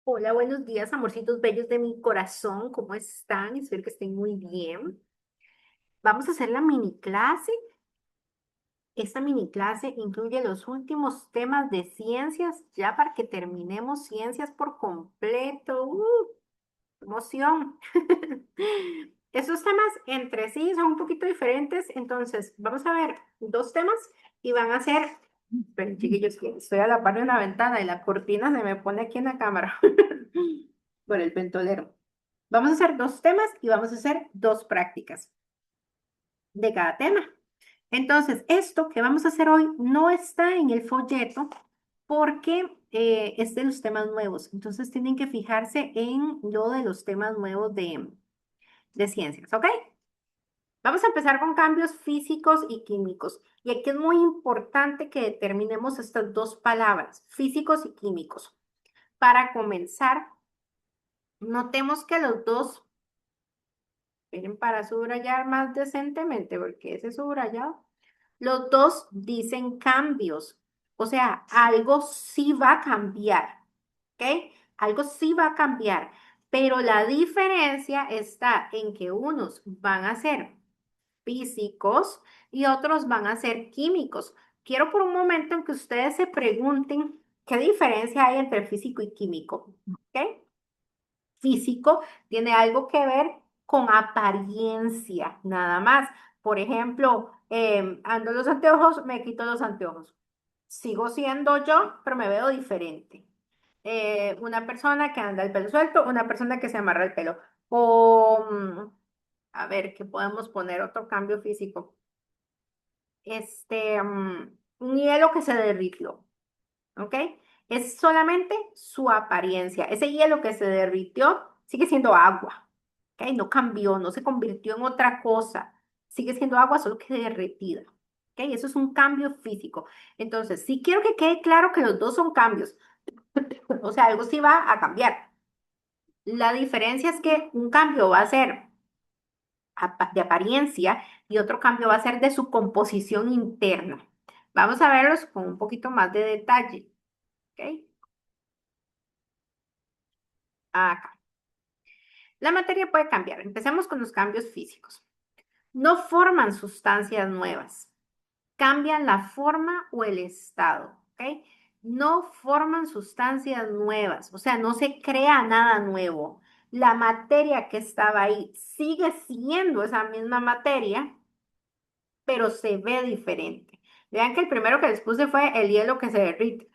Hola, buenos días, amorcitos bellos de mi corazón. ¿Cómo están? Espero que estén muy bien. Vamos a hacer la mini clase. Esta mini clase incluye los últimos temas de ciencias, ya para que terminemos ciencias por completo. ¡Emoción! Esos temas entre sí son un poquito diferentes, entonces vamos a ver dos temas y van a ser, pero chiquillos, que estoy a la par de una ventana y la cortina se me pone aquí en la cámara. Por el ventolero. Vamos a hacer dos temas y vamos a hacer dos prácticas de cada tema. Entonces, esto que vamos a hacer hoy no está en el folleto porque es de los temas nuevos. Entonces, tienen que fijarse en lo de los temas nuevos de ciencias, ¿ok? Vamos a empezar con cambios físicos y químicos. Y aquí es muy importante que determinemos estas dos palabras, físicos y químicos. Para comenzar, notemos que los dos. Miren, para subrayar más decentemente, porque ese subrayado. Los dos dicen cambios. O sea, algo sí va a cambiar. ¿Ok? Algo sí va a cambiar. Pero la diferencia está en que unos van a ser físicos y otros van a ser químicos. Quiero por un momento en que ustedes se pregunten qué diferencia hay entre físico y químico. ¿Ok? Físico tiene algo que ver con apariencia, nada más. Por ejemplo, ando los anteojos, me quito los anteojos. Sigo siendo yo, pero me veo diferente. Una persona que anda el pelo suelto, una persona que se amarra el pelo. O, a ver, ¿qué podemos poner? Otro cambio físico. Un hielo que se derritió. ¿Ok? Es solamente su apariencia. Ese hielo que se derritió sigue siendo agua, ¿ok? No cambió, no se convirtió en otra cosa. Sigue siendo agua, solo que derretida. ¿Ok? Eso es un cambio físico. Entonces, sí quiero que quede claro que los dos son cambios. O sea, algo sí va a cambiar. La diferencia es que un cambio va a ser de apariencia y otro cambio va a ser de su composición interna. Vamos a verlos con un poquito más de detalle. ¿Ok? Acá. La materia puede cambiar. Empecemos con los cambios físicos. No forman sustancias nuevas, cambian la forma o el estado, ¿ok? No forman sustancias nuevas, o sea, no se crea nada nuevo. La materia que estaba ahí sigue siendo esa misma materia, pero se ve diferente. Vean que el primero que les puse fue el hielo que se derrite,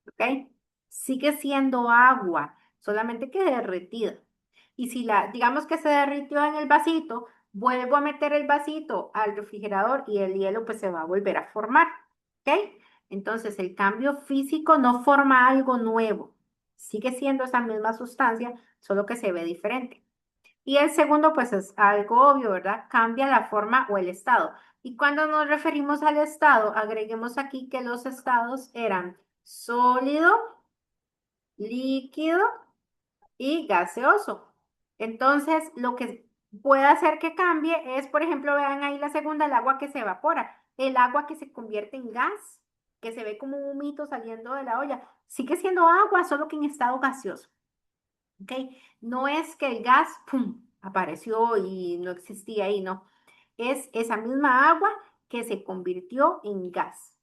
¿ok? Sigue siendo agua, solamente que derretida. Y si digamos que se derritió en el vasito, vuelvo a meter el vasito al refrigerador y el hielo pues se va a volver a formar, ¿ok? Entonces el cambio físico no forma algo nuevo, sigue siendo esa misma sustancia, solo que se ve diferente. Y el segundo pues es algo obvio, ¿verdad? Cambia la forma o el estado. Y cuando nos referimos al estado, agreguemos aquí que los estados eran sólido, líquido y gaseoso. Entonces, lo que puede hacer que cambie es, por ejemplo, vean ahí la segunda, el agua que se evapora, el agua que se convierte en gas, que se ve como un humito saliendo de la olla. Sigue siendo agua, solo que en estado gaseoso. ¿Ok? No es que el gas, ¡pum!, apareció y no existía ahí, no. Es esa misma agua que se convirtió en gas.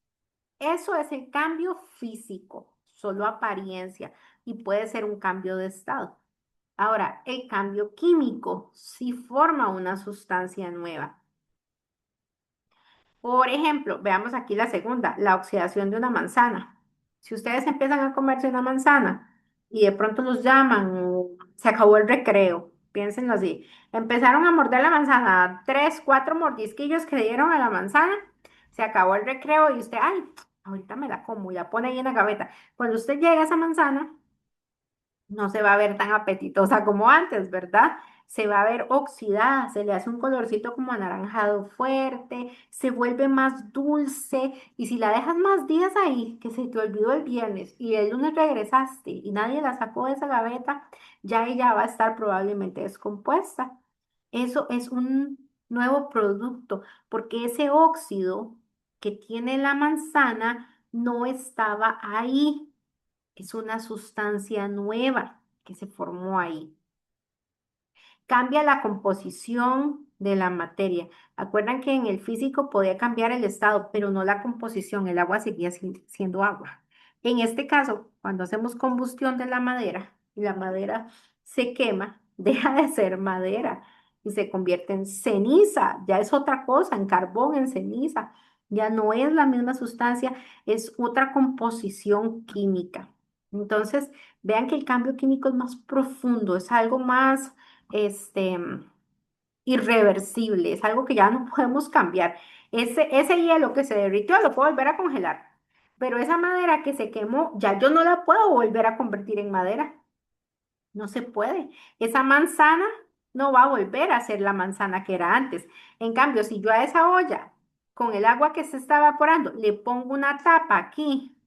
Eso es el cambio físico, solo apariencia, y puede ser un cambio de estado. Ahora, el cambio químico sí forma una sustancia nueva. Por ejemplo, veamos aquí la segunda, la oxidación de una manzana. Si ustedes empiezan a comerse una manzana y de pronto los llaman, se acabó el recreo, piénsenlo así. Empezaron a morder la manzana, tres, cuatro mordisquillos que le dieron a la manzana, se acabó el recreo y usted, ay, ahorita me la como y la pone ahí en la gaveta. Cuando usted llega a esa manzana, no se va a ver tan apetitosa como antes, ¿verdad? Se va a ver oxidada, se le hace un colorcito como anaranjado fuerte, se vuelve más dulce y si la dejas más días ahí, que se te olvidó el viernes y el lunes regresaste y nadie la sacó de esa gaveta, ya ella va a estar probablemente descompuesta. Eso es un nuevo producto porque ese óxido que tiene la manzana no estaba ahí, es una sustancia nueva. que se formó ahí. Cambia la composición de la materia. Acuerdan que en el físico podía cambiar el estado, pero no la composición, el agua seguía siendo agua. En este caso, cuando hacemos combustión de la madera y la madera se quema, deja de ser madera y se convierte en ceniza, ya es otra cosa, en carbón, en ceniza, ya no es la misma sustancia, es otra composición química. Entonces, vean que el cambio químico es más profundo, es algo más este, irreversible, es algo que ya no podemos cambiar. Ese hielo que se derritió lo puedo volver a congelar, pero esa madera que se quemó, ya yo no la puedo volver a convertir en madera. No se puede. Esa manzana no va a volver a ser la manzana que era antes. En cambio, si yo a esa olla, con el agua que se está evaporando, le pongo una tapa aquí,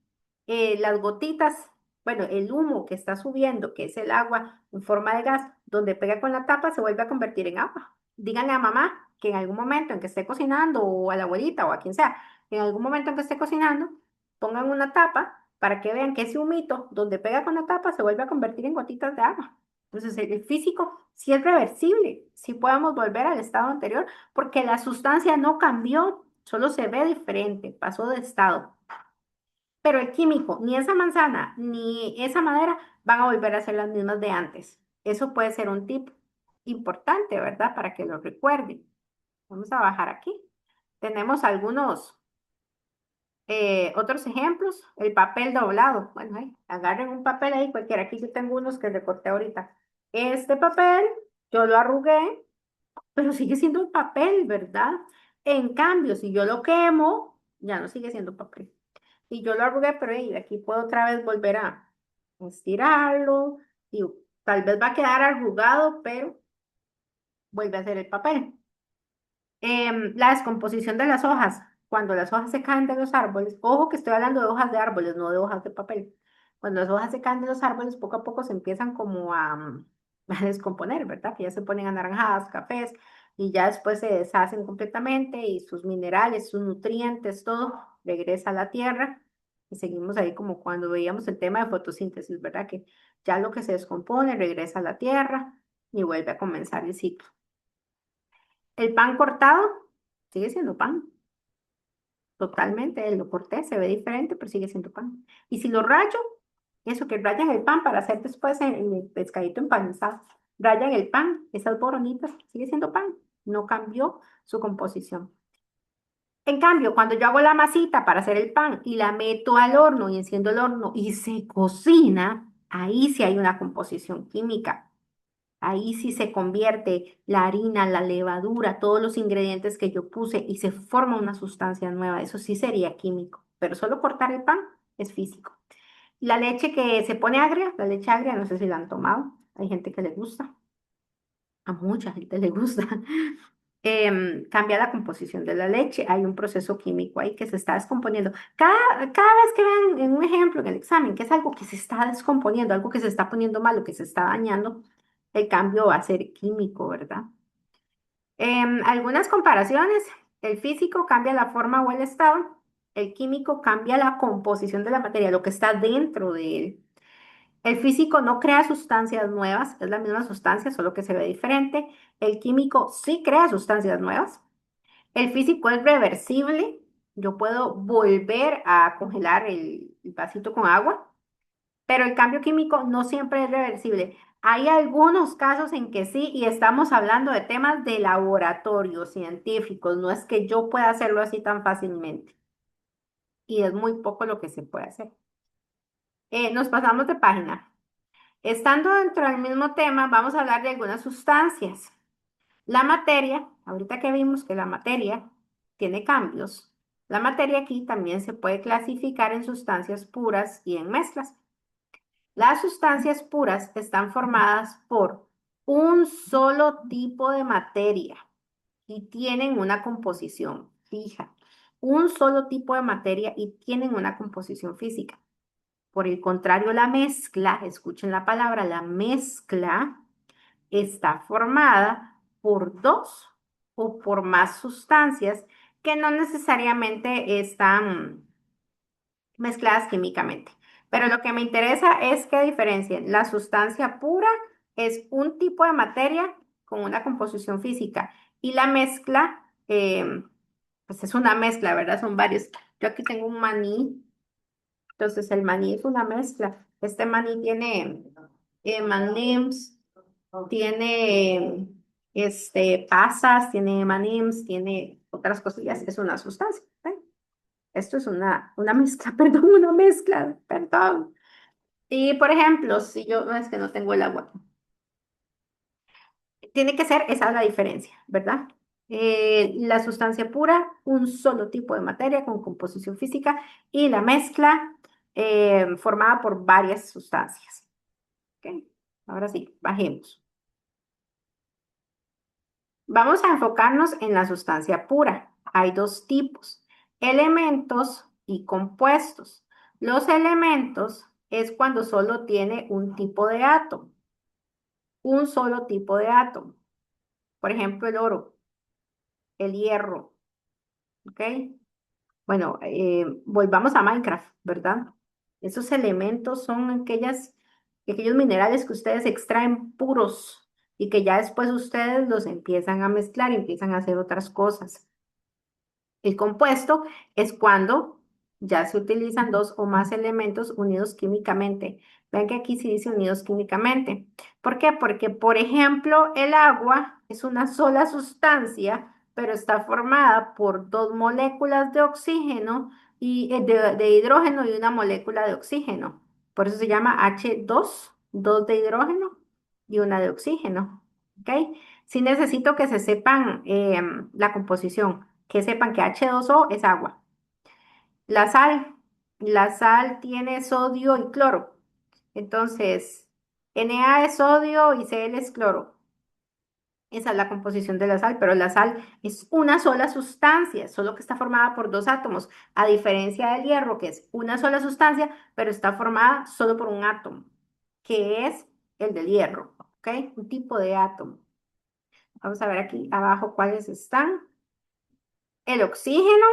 las gotitas, bueno, el humo que está subiendo, que es el agua en forma de gas, donde pega con la tapa, se vuelve a convertir en agua. Díganle a mamá que en algún momento en que esté cocinando, o a la abuelita, o a quien sea, en algún momento en que esté cocinando, pongan una tapa para que vean que ese humito, donde pega con la tapa, se vuelve a convertir en gotitas de agua. Entonces, el físico sí es reversible, sí podemos volver al estado anterior, porque la sustancia no cambió, solo se ve diferente, pasó de estado. Pero el químico, ni esa manzana, ni esa madera van a volver a ser las mismas de antes. Eso puede ser un tip importante, ¿verdad? Para que lo recuerden. Vamos a bajar aquí. Tenemos algunos otros ejemplos. El papel doblado. Bueno, ahí, agarren un papel ahí cualquiera. Aquí yo tengo unos que recorté ahorita. Este papel, yo lo arrugué, pero sigue siendo un papel, ¿verdad? En cambio, si yo lo quemo, ya no sigue siendo papel. Y yo lo arrugué, pero aquí puedo otra vez volver a estirarlo y tal vez va a quedar arrugado, pero vuelve a ser el papel. La descomposición de las hojas, cuando las hojas se caen de los árboles, ojo que estoy hablando de hojas de árboles, no de hojas de papel. Cuando las hojas se caen de los árboles, poco a poco se empiezan como a descomponer, ¿verdad? Que ya se ponen anaranjadas, cafés, y ya después se deshacen completamente y sus minerales, sus nutrientes, todo regresa a la tierra. Y seguimos ahí como cuando veíamos el tema de fotosíntesis, ¿verdad? Que ya lo que se descompone regresa a la tierra y vuelve a comenzar el ciclo. El pan cortado sigue siendo pan, totalmente. Lo corté, se ve diferente, pero sigue siendo pan. Y si lo rayo, eso que rayan el pan para hacer después el pescadito empanizado, rayan el pan, esas boronitas, sigue siendo pan, no cambió su composición. En cambio, cuando yo hago la masita para hacer el pan y la meto al horno y enciendo el horno y se cocina, ahí sí hay una composición química. Ahí sí se convierte la harina, la levadura, todos los ingredientes que yo puse y se forma una sustancia nueva. Eso sí sería químico, pero solo cortar el pan es físico. La leche que se pone agria, la leche agria, no sé si la han tomado. Hay gente que le gusta, a mucha gente le gusta. Cambia la composición de la leche. Hay un proceso químico ahí que se está descomponiendo. Cada vez que vean en un ejemplo en el examen, que es algo que se está descomponiendo, algo que se está poniendo mal o que se está dañando, el cambio va a ser químico, ¿verdad? Algunas comparaciones, el físico cambia la forma o el estado, el químico cambia la composición de la materia, lo que está dentro de él. El físico no crea sustancias nuevas, es la misma sustancia, solo que se ve diferente. El químico sí crea sustancias nuevas. El físico es reversible. Yo puedo volver a congelar el vasito con agua, pero el cambio químico no siempre es reversible. Hay algunos casos en que sí, y estamos hablando de temas de laboratorio científicos. No es que yo pueda hacerlo así tan fácilmente. Y es muy poco lo que se puede hacer. Nos pasamos de página. Estando dentro del mismo tema, vamos a hablar de algunas sustancias. La materia, ahorita que vimos que la materia tiene cambios, la materia aquí también se puede clasificar en sustancias puras y en mezclas. Las sustancias puras están formadas por un solo tipo de materia y tienen una composición fija. Un solo tipo de materia y tienen una composición física. Por el contrario, la mezcla, escuchen la palabra, la mezcla está formada por dos o por más sustancias que no necesariamente están mezcladas químicamente. Pero lo que me interesa es que diferencien. La sustancia pura es un tipo de materia con una composición física y la mezcla, pues es una mezcla, ¿verdad? Son varios. Yo aquí tengo un maní, entonces el maní es una mezcla. Este maní tiene M&M's, tiene pasas, tiene M&M's, tiene otras cosillas. Es una sustancia. ¿Ven? Esto es una mezcla, perdón, una mezcla, perdón. Y por ejemplo, si yo, no es que no tengo el agua, tiene que ser, esa es la diferencia, ¿verdad? La sustancia pura, un solo tipo de materia con composición física y la mezcla formada por varias sustancias. ¿Ok? Ahora sí, bajemos. Vamos a enfocarnos en la sustancia pura. Hay dos tipos, elementos y compuestos. Los elementos es cuando solo tiene un tipo de átomo, un solo tipo de átomo. Por ejemplo, el oro, el hierro, ¿ok? Bueno, volvamos a Minecraft, ¿verdad? Esos elementos son aquellos minerales que ustedes extraen puros y que ya después ustedes los empiezan a mezclar y empiezan a hacer otras cosas. El compuesto es cuando ya se utilizan dos o más elementos unidos químicamente. Ven que aquí sí dice unidos químicamente. ¿Por qué? Porque, por ejemplo, el agua es una sola sustancia, pero está formada por dos moléculas de oxígeno y de hidrógeno y una molécula de oxígeno. Por eso se llama H2, dos de hidrógeno y una de oxígeno. ¿Ok? Sí necesito que se sepan la composición, que sepan que H2O es agua. La sal tiene sodio y cloro. Entonces, Na es sodio y Cl es cloro. Esa es la composición de la sal, pero la sal es una sola sustancia, solo que está formada por dos átomos, a diferencia del hierro, que es una sola sustancia, pero está formada solo por un átomo, que es el del hierro, ¿ok? Un tipo de átomo. Vamos a ver aquí abajo cuáles están. El oxígeno,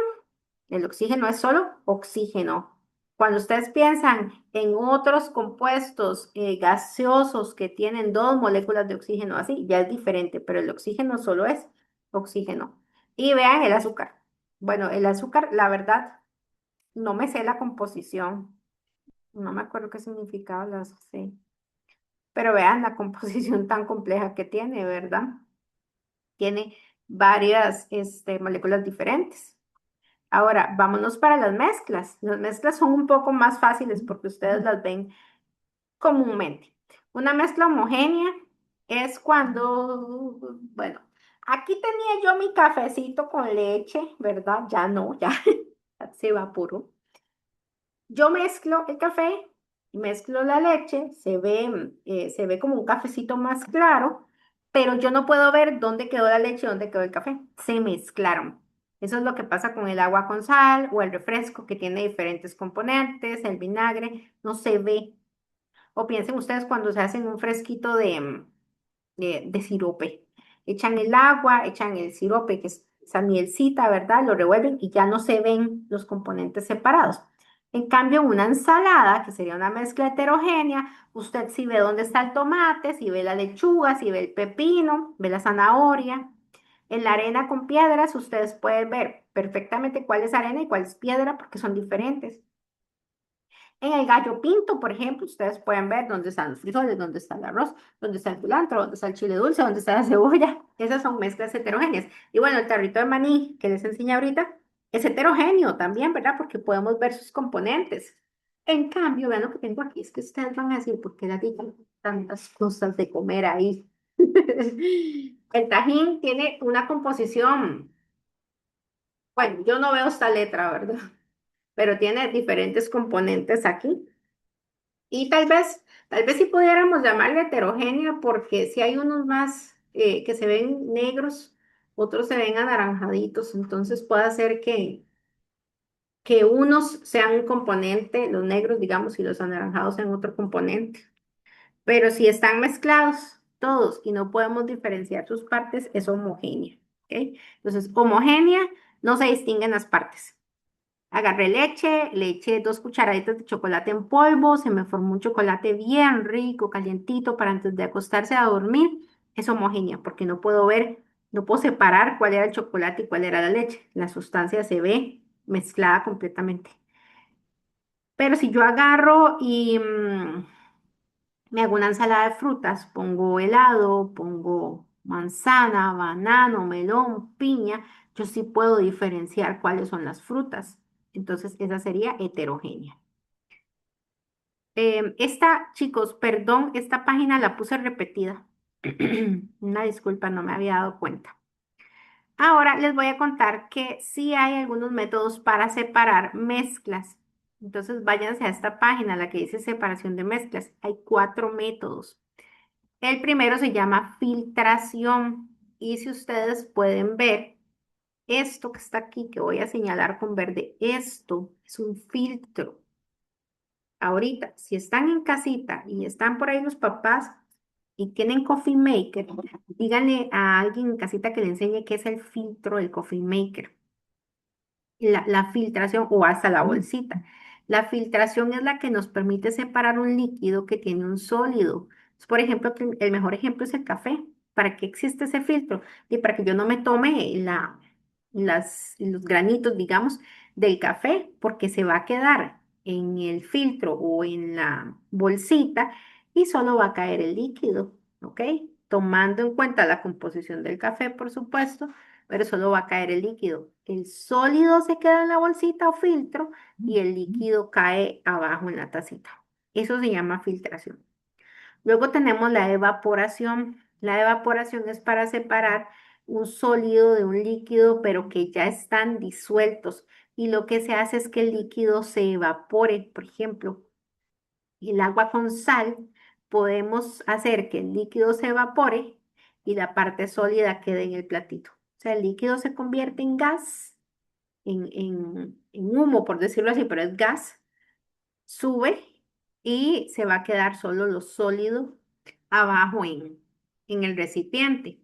el oxígeno es solo oxígeno. Cuando ustedes piensan en otros compuestos gaseosos que tienen dos moléculas de oxígeno, así, ya es diferente, pero el oxígeno solo es oxígeno. Y vean el azúcar. Bueno, el azúcar, la verdad, no me sé la composición. No me acuerdo qué significaba las C. Pero vean la composición tan compleja que tiene, ¿verdad? Tiene varias moléculas diferentes. Ahora, vámonos para las mezclas. Las mezclas son un poco más fáciles porque ustedes las ven comúnmente. Una mezcla homogénea es cuando, bueno, aquí tenía yo mi cafecito con leche, ¿verdad? Ya no, ya se evaporó. Yo mezclo el café, mezclo la leche, se ve como un cafecito más claro, pero yo no puedo ver dónde quedó la leche y dónde quedó el café. Se mezclaron. Eso es lo que pasa con el agua con sal o el refresco que tiene diferentes componentes, el vinagre, no se ve. O piensen ustedes cuando se hacen un fresquito de sirope. Echan el agua, echan el sirope, que es esa mielcita, ¿verdad? Lo revuelven y ya no se ven los componentes separados. En cambio, una ensalada, que sería una mezcla heterogénea, usted sí ve dónde está el tomate, si ve la lechuga, si ve el pepino, ve la zanahoria. En la arena con piedras, ustedes pueden ver perfectamente cuál es arena y cuál es piedra porque son diferentes. En el gallo pinto, por ejemplo, ustedes pueden ver dónde están los frijoles, dónde está el arroz, dónde está el culantro, dónde está el chile dulce, dónde está la cebolla. Esas son mezclas heterogéneas. Y bueno, el tarrito de maní que les enseñé ahorita es heterogéneo también, ¿verdad? Porque podemos ver sus componentes. En cambio, vean lo que tengo aquí, es que ustedes van a decir, ¿por qué la digan tantas cosas de comer ahí? El tajín tiene una composición, bueno, yo no veo esta letra, ¿verdad? Pero tiene diferentes componentes aquí. Y tal vez sí pudiéramos llamarle heterogénea porque si hay unos más que se ven negros, otros se ven anaranjaditos, entonces puede ser que unos sean un componente, los negros, digamos, y los anaranjados sean otro componente. Pero si están mezclados todos y no podemos diferenciar sus partes, es homogénea. ¿Ok? Entonces, homogénea no se distinguen las partes. Agarré leche, le eché 2 cucharaditas de chocolate en polvo, se me formó un chocolate bien rico, calientito para antes de acostarse a dormir. Es homogénea porque no puedo ver, no puedo separar cuál era el chocolate y cuál era la leche. La sustancia se ve mezclada completamente. Pero si yo agarro y me hago una ensalada de frutas, pongo helado, pongo manzana, banano, melón, piña, yo sí puedo diferenciar cuáles son las frutas. Entonces, esa sería heterogénea. Esta, chicos, perdón, esta página la puse repetida. Una disculpa, no me había dado cuenta. Ahora les voy a contar que sí hay algunos métodos para separar mezclas. Entonces, váyanse a esta página, la que dice separación de mezclas. Hay 4 métodos. El primero se llama filtración. Y si ustedes pueden ver, esto que está aquí, que voy a señalar con verde, esto es un filtro. Ahorita, si están en casita y están por ahí los papás y tienen coffee maker, díganle a alguien en casita que le enseñe qué es el filtro del coffee maker. La filtración o hasta la bolsita. La filtración es la que nos permite separar un líquido que tiene un sólido. Por ejemplo, el mejor ejemplo es el café. ¿Para qué existe ese filtro? Y para que yo no me tome los granitos, digamos, del café, porque se va a quedar en el filtro o en la bolsita y solo va a caer el líquido, ¿ok? Tomando en cuenta la composición del café, por supuesto, pero solo va a caer el líquido. El sólido se queda en la bolsita o filtro y el líquido cae abajo en la tacita. Eso se llama filtración. Luego tenemos la evaporación. La evaporación es para separar un sólido de un líquido, pero que ya están disueltos. Y lo que se hace es que el líquido se evapore. Por ejemplo, el agua con sal, podemos hacer que el líquido se evapore y la parte sólida quede en el platito. O sea, el líquido se convierte en gas, en humo, por decirlo así, pero es gas, sube y se va a quedar solo lo sólido abajo en el recipiente.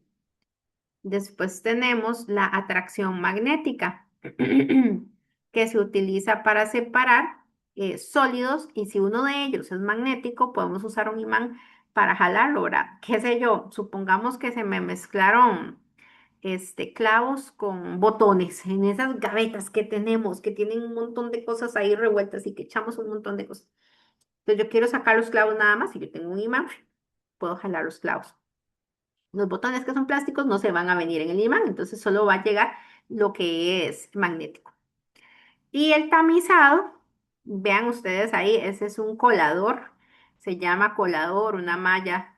Después tenemos la atracción magnética, que se utiliza para separar sólidos y si uno de ellos es magnético, podemos usar un imán para jalarlo, ¿verdad? ¿Qué sé yo? Supongamos que se me mezclaron clavos con botones en esas gavetas que tenemos, que tienen un montón de cosas ahí revueltas y que echamos un montón de cosas. Entonces yo quiero sacar los clavos nada más y yo tengo un imán, puedo jalar los clavos. Los botones que son plásticos no se van a venir en el imán, entonces solo va a llegar lo que es magnético. Y el tamizado, vean ustedes ahí, ese es un colador, se llama colador, una malla,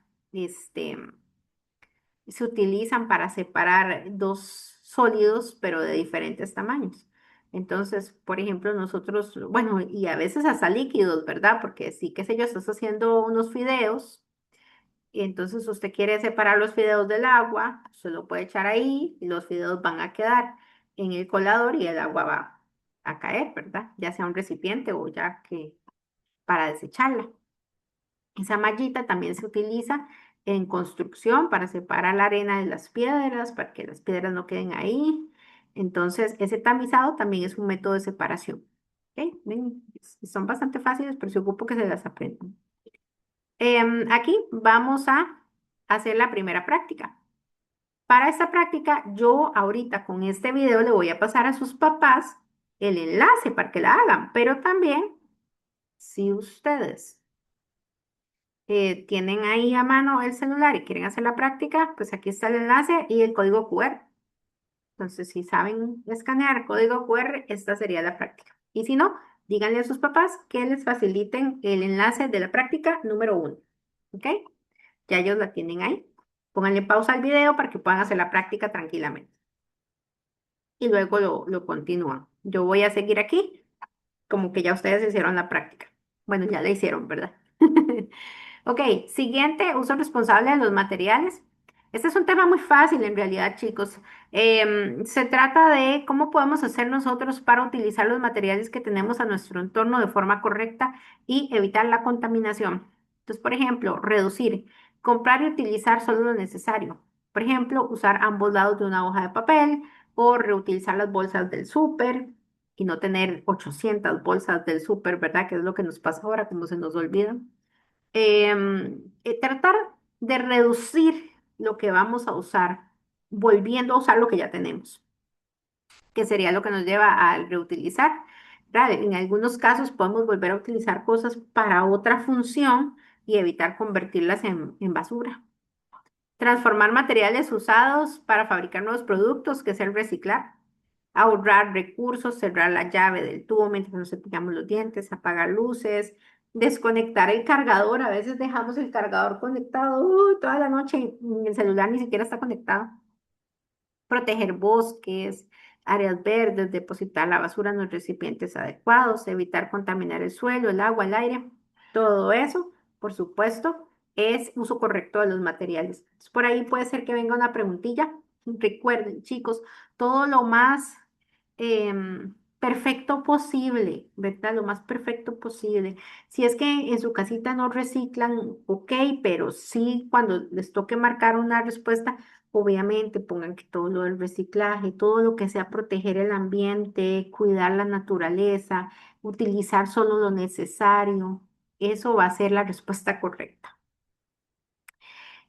se utilizan para separar dos sólidos, pero de diferentes tamaños. Entonces, por ejemplo, nosotros, bueno, y a veces hasta líquidos, ¿verdad? Porque sí, qué sé yo, estás haciendo unos fideos y entonces usted quiere separar los fideos del agua, se lo puede echar ahí y los fideos van a quedar en el colador y el agua va a caer, ¿verdad? Ya sea un recipiente o ya que para desecharla. Esa mallita también se utiliza en construcción para separar la arena de las piedras, para que las piedras no queden ahí. Entonces, ese tamizado también es un método de separación. ¿Ok? Ven, son bastante fáciles, pero se ocupo que se las aprendan. Aquí vamos a hacer la primera práctica. Para esta práctica, yo ahorita con este video le voy a pasar a sus papás el enlace para que la hagan, pero también si ustedes tienen ahí a mano el celular y quieren hacer la práctica, pues aquí está el enlace y el código QR. Entonces, si saben escanear código QR, esta sería la práctica. Y si no, díganle a sus papás que les faciliten el enlace de la práctica número 1. ¿Ok? Ya ellos la tienen ahí. Pónganle pausa al video para que puedan hacer la práctica tranquilamente. Y luego lo continúan. Yo voy a seguir aquí, como que ya ustedes hicieron la práctica. Bueno, ya la hicieron, ¿verdad? Ok, siguiente, uso responsable de los materiales. Este es un tema muy fácil en realidad, chicos. Se trata de cómo podemos hacer nosotros para utilizar los materiales que tenemos a nuestro entorno de forma correcta y evitar la contaminación. Entonces, por ejemplo, reducir, comprar y utilizar solo lo necesario. Por ejemplo, usar ambos lados de una hoja de papel o reutilizar las bolsas del súper. y no tener 800 bolsas del súper, ¿verdad? Que es lo que nos pasa ahora, como se nos olvida. Tratar de reducir lo que vamos a usar, volviendo a usar lo que ya tenemos, que sería lo que nos lleva al reutilizar. ¿Verdad? En algunos casos podemos volver a utilizar cosas para otra función y evitar convertirlas en basura. Transformar materiales usados para fabricar nuevos productos, que es el reciclar. Ahorrar recursos, cerrar la llave del tubo mientras nos cepillamos los dientes, apagar luces, desconectar el cargador. A veces dejamos el cargador conectado toda la noche y el celular ni siquiera está conectado. Proteger bosques, áreas verdes, depositar la basura en los recipientes adecuados, evitar contaminar el suelo, el agua, el aire. Todo eso, por supuesto, es uso correcto de los materiales. Entonces, por ahí puede ser que venga una preguntilla. Recuerden, chicos, todo lo más perfecto posible, ¿verdad? Lo más perfecto posible. Si es que en su casita no reciclan, ok, pero sí cuando les toque marcar una respuesta, obviamente pongan que todo lo del reciclaje, todo lo que sea proteger el ambiente, cuidar la naturaleza, utilizar solo lo necesario, eso va a ser la respuesta correcta.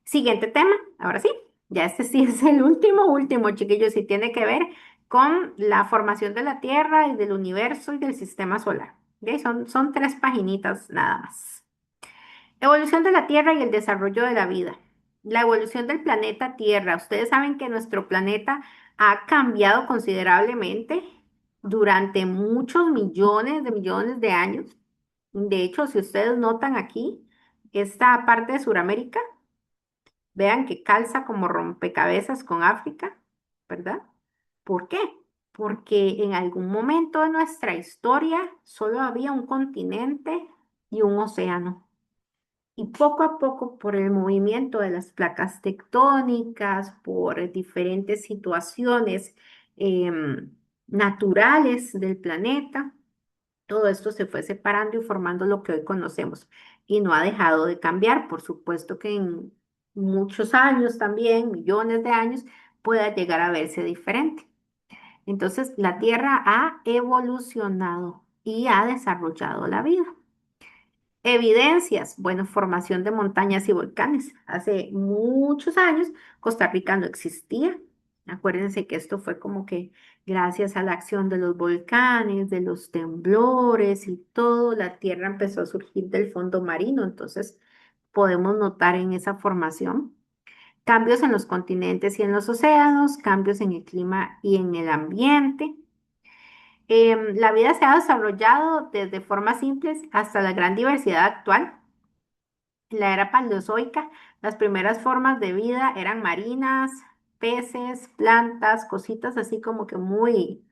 Siguiente tema, ahora sí, ya este sí es el último, chiquillos, y tiene que ver con la formación de la Tierra y del universo y del sistema solar. ¿Ok? Son tres paginitas nada más. Evolución de la Tierra y el desarrollo de la vida. La evolución del planeta Tierra. Ustedes saben que nuestro planeta ha cambiado considerablemente durante muchos millones de años. De hecho, si ustedes notan aquí, esta parte de Sudamérica, vean que calza como rompecabezas con África, ¿verdad? ¿Por qué? Porque en algún momento de nuestra historia solo había un continente y un océano. Y poco a poco, por el movimiento de las placas tectónicas, por diferentes situaciones naturales del planeta, todo esto se fue separando y formando lo que hoy conocemos. Y no ha dejado de cambiar. Por supuesto que en muchos años también, millones de años, pueda llegar a verse diferente. Entonces, la Tierra ha evolucionado y ha desarrollado la vida. Evidencias, bueno, formación de montañas y volcanes. Hace muchos años Costa Rica no existía. Acuérdense que esto fue como que gracias a la acción de los volcanes, de los temblores y todo, la tierra empezó a surgir del fondo marino. Entonces, podemos notar en esa formación cambios en los continentes y en los océanos, cambios en el clima y en el ambiente. La vida se ha desarrollado desde formas simples hasta la gran diversidad actual. En la era paleozoica, las primeras formas de vida eran marinas, peces, plantas, cositas así como que muy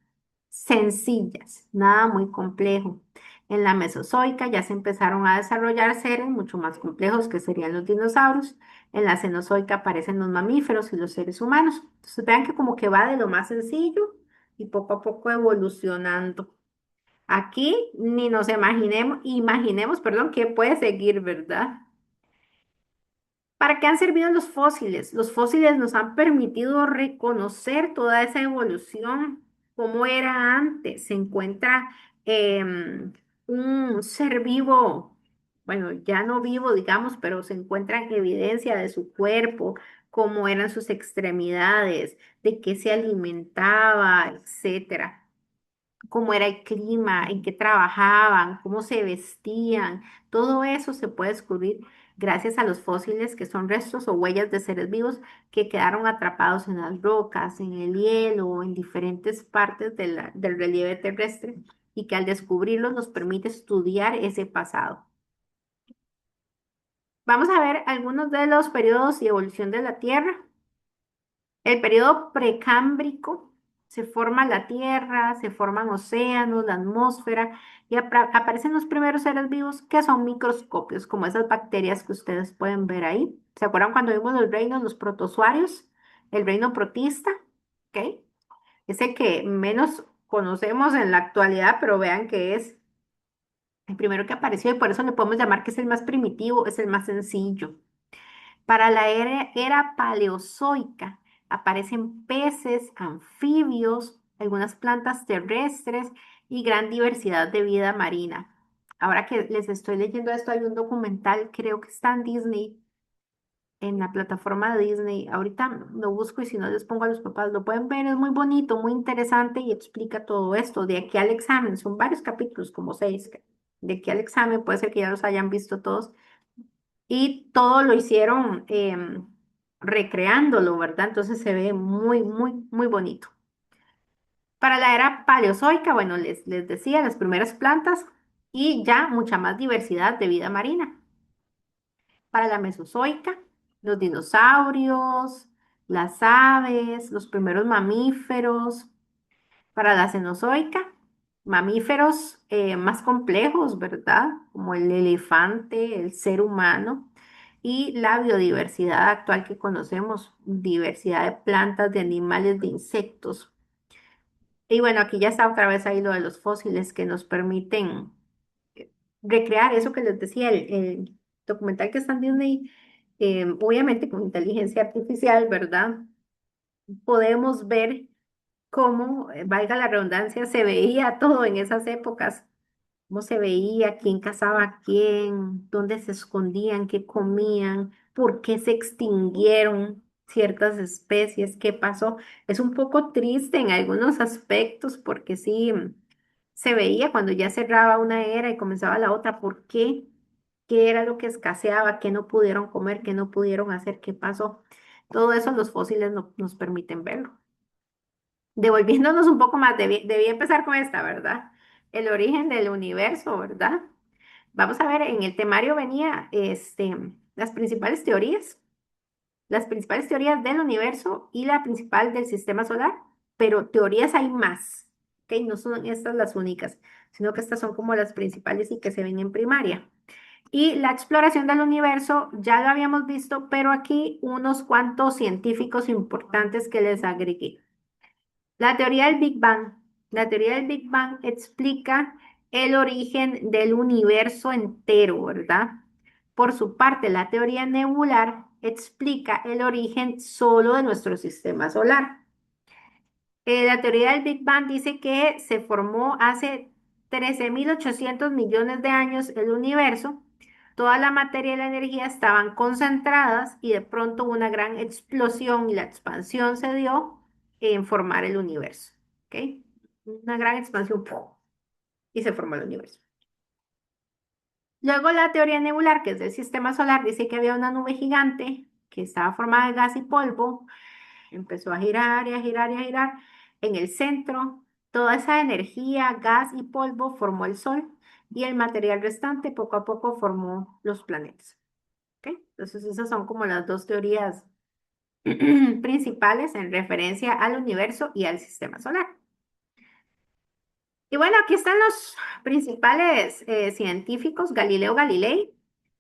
sencillas, nada muy complejo. En la Mesozoica ya se empezaron a desarrollar seres mucho más complejos que serían los dinosaurios. En la Cenozoica aparecen los mamíferos y los seres humanos. Entonces vean que como que va de lo más sencillo y poco a poco evolucionando. Aquí ni nos imaginemos, perdón, que puede seguir, ¿verdad? ¿Para qué han servido los fósiles? Los fósiles nos han permitido reconocer toda esa evolución, cómo era antes. Se encuentra un ser vivo, bueno, ya no vivo, digamos, pero se encuentra en evidencia de su cuerpo, cómo eran sus extremidades, de qué se alimentaba, etcétera, cómo era el clima, en qué trabajaban, cómo se vestían. Todo eso se puede descubrir gracias a los fósiles, que son restos o huellas de seres vivos que quedaron atrapados en las rocas, en el hielo, en diferentes partes del relieve terrestre y que al descubrirlos nos permite estudiar ese pasado. Vamos a ver algunos de los periodos y evolución de la Tierra. El periodo precámbrico, se forma la Tierra, se forman océanos, la atmósfera y aparecen los primeros seres vivos que son microscopios, como esas bacterias que ustedes pueden ver ahí. ¿Se acuerdan cuando vimos los reinos, los protozoarios? El reino protista, ¿ok? Es el que menos conocemos en la actualidad, pero vean que es el primero que apareció y por eso le podemos llamar que es el más primitivo, es el más sencillo. Para la era paleozoica aparecen peces, anfibios, algunas plantas terrestres y gran diversidad de vida marina. Ahora que les estoy leyendo esto, hay un documental, creo que está en Disney, en la plataforma de Disney. Ahorita lo busco y si no les pongo a los papás, lo pueden ver, es muy bonito, muy interesante y explica todo esto. De aquí al examen, son varios capítulos, como seis. De aquí al examen, puede ser que ya los hayan visto todos. Y todo lo hicieron recreándolo, ¿verdad? Entonces se ve muy, muy, muy bonito. Para la era paleozoica, bueno, les decía, las primeras plantas y ya mucha más diversidad de vida marina. Para la mesozoica, los dinosaurios, las aves, los primeros mamíferos. Para la cenozoica, mamíferos más complejos, ¿verdad? Como el elefante, el ser humano y la biodiversidad actual que conocemos, diversidad de plantas, de animales, de insectos. Y bueno, aquí ya está otra vez ahí lo de los fósiles que nos permiten recrear eso que les decía, el documental que está en Disney, obviamente con inteligencia artificial, ¿verdad? Podemos ver cómo, valga la redundancia, se veía todo en esas épocas, cómo se veía, quién cazaba a quién, dónde se escondían, qué comían, por qué se extinguieron ciertas especies, qué pasó. Es un poco triste en algunos aspectos porque sí se veía cuando ya cerraba una era y comenzaba la otra, por qué, qué era lo que escaseaba, qué no pudieron comer, qué no pudieron hacer, qué pasó. Todo eso los fósiles nos permiten verlo. Devolviéndonos un poco más, debí empezar con esta, ¿verdad? El origen del universo, ¿verdad? Vamos a ver, en el temario venía las las principales teorías del universo y la principal del sistema solar, pero teorías hay más, ¿ok? No son estas las únicas, sino que estas son como las principales y que se ven en primaria. Y la exploración del universo ya lo habíamos visto, pero aquí unos cuantos científicos importantes que les agregué. La teoría del Big Bang. La teoría del Big Bang explica el origen del universo entero, ¿verdad? Por su parte, la teoría nebular explica el origen solo de nuestro sistema solar. La teoría del Big Bang dice que se formó hace 13.800 millones de años el universo. Toda la materia y la energía estaban concentradas y de pronto una gran explosión y la expansión se dio en formar el universo. ¿Ok? Una gran expansión ¡pum! Y se formó el universo. Luego la teoría nebular, que es del sistema solar, dice que había una nube gigante que estaba formada de gas y polvo. Empezó a girar y a girar y a girar. En el centro, toda esa energía, gas y polvo formó el Sol y el material restante poco a poco formó los planetas. ¿Ok? Entonces esas son como las dos teorías principales en referencia al universo y al sistema solar. Y bueno, aquí están los principales científicos. Galileo Galilei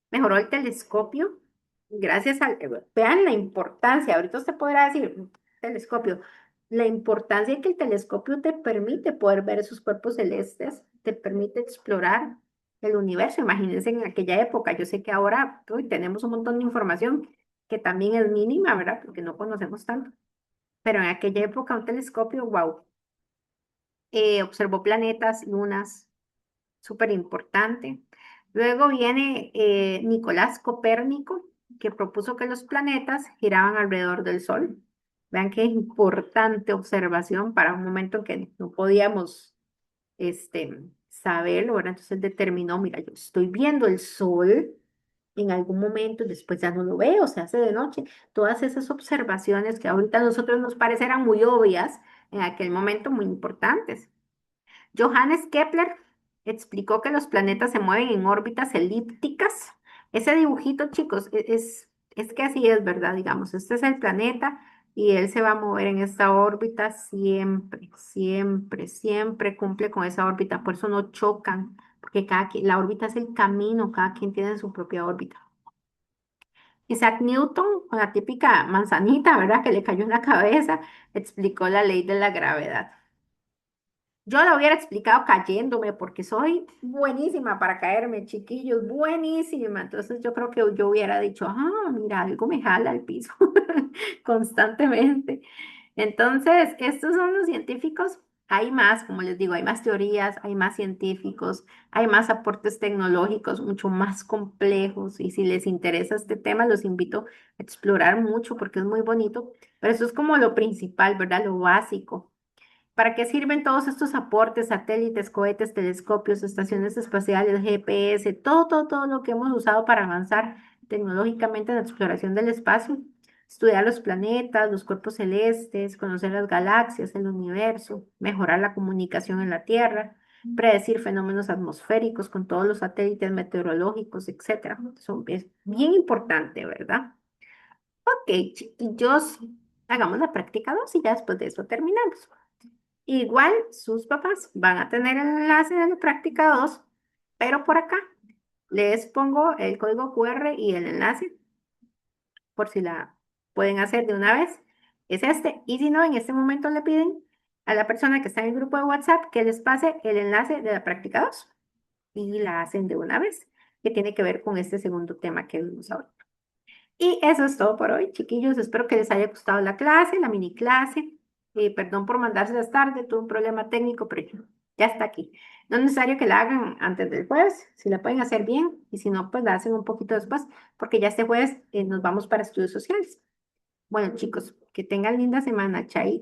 mejoró el telescopio gracias al... Vean la importancia, ahorita usted podrá decir, telescopio, la importancia que el telescopio te permite poder ver esos cuerpos celestes, te permite explorar el universo. Imagínense en aquella época, yo sé que ahora uy, tenemos un montón de información que también es mínima, ¿verdad? Porque no conocemos tanto. Pero en aquella época un telescopio, wow, observó planetas, lunas, súper importante. Luego viene Nicolás Copérnico, que propuso que los planetas giraban alrededor del Sol. Vean qué importante observación para un momento en que no podíamos saberlo, ¿verdad? Entonces él determinó, mira, yo estoy viendo el Sol en algún momento, después ya no lo veo, se hace de noche. Todas esas observaciones que ahorita a nosotros nos parecerán muy obvias, en aquel momento muy importantes. Johannes Kepler explicó que los planetas se mueven en órbitas elípticas. Ese dibujito, chicos, es que así es, ¿verdad? Digamos, este es el planeta y él se va a mover en esta órbita siempre, siempre, siempre cumple con esa órbita. Por eso no chocan, porque la órbita es el camino, cada quien tiene su propia órbita. Isaac Newton, con la típica manzanita, ¿verdad? Que le cayó en la cabeza, explicó la ley de la gravedad. Yo lo hubiera explicado cayéndome porque soy buenísima para caerme, chiquillos, buenísima. Entonces yo creo que yo hubiera dicho, ah, mira, algo me jala al piso constantemente. Entonces, estos son los científicos hay más, como les digo, hay más teorías, hay más científicos, hay más aportes tecnológicos mucho más complejos y si les interesa este tema, los invito a explorar mucho porque es muy bonito, pero eso es como lo principal, ¿verdad? Lo básico. ¿Para qué sirven todos estos aportes, satélites, cohetes, telescopios, estaciones espaciales, GPS, todo lo que hemos usado para avanzar tecnológicamente en la exploración del espacio? Estudiar los planetas, los cuerpos celestes, conocer las galaxias, el universo, mejorar la comunicación en la Tierra, predecir fenómenos atmosféricos con todos los satélites meteorológicos, etcétera. Es bien importante, ¿verdad? Ok, chiquillos, hagamos la práctica 2 y ya después de eso terminamos. Igual sus papás van a tener el enlace de la práctica 2, pero por acá les pongo el código QR y el enlace por si la pueden hacer de una vez. Es este. Y si no, en este momento le piden a la persona que está en el grupo de WhatsApp que les pase el enlace de la práctica 2 y la hacen de una vez, que tiene que ver con este segundo tema que vimos ahora. Y eso es todo por hoy, chiquillos. Espero que les haya gustado la clase, la mini clase. Perdón por mandárselas tarde, tuve un problema técnico, pero ya está aquí. No es necesario que la hagan antes del jueves, si la pueden hacer bien, y si no, pues la hacen un poquito después, porque ya este jueves nos vamos para estudios sociales. Bueno, chicos, que tengan linda semana, chaito.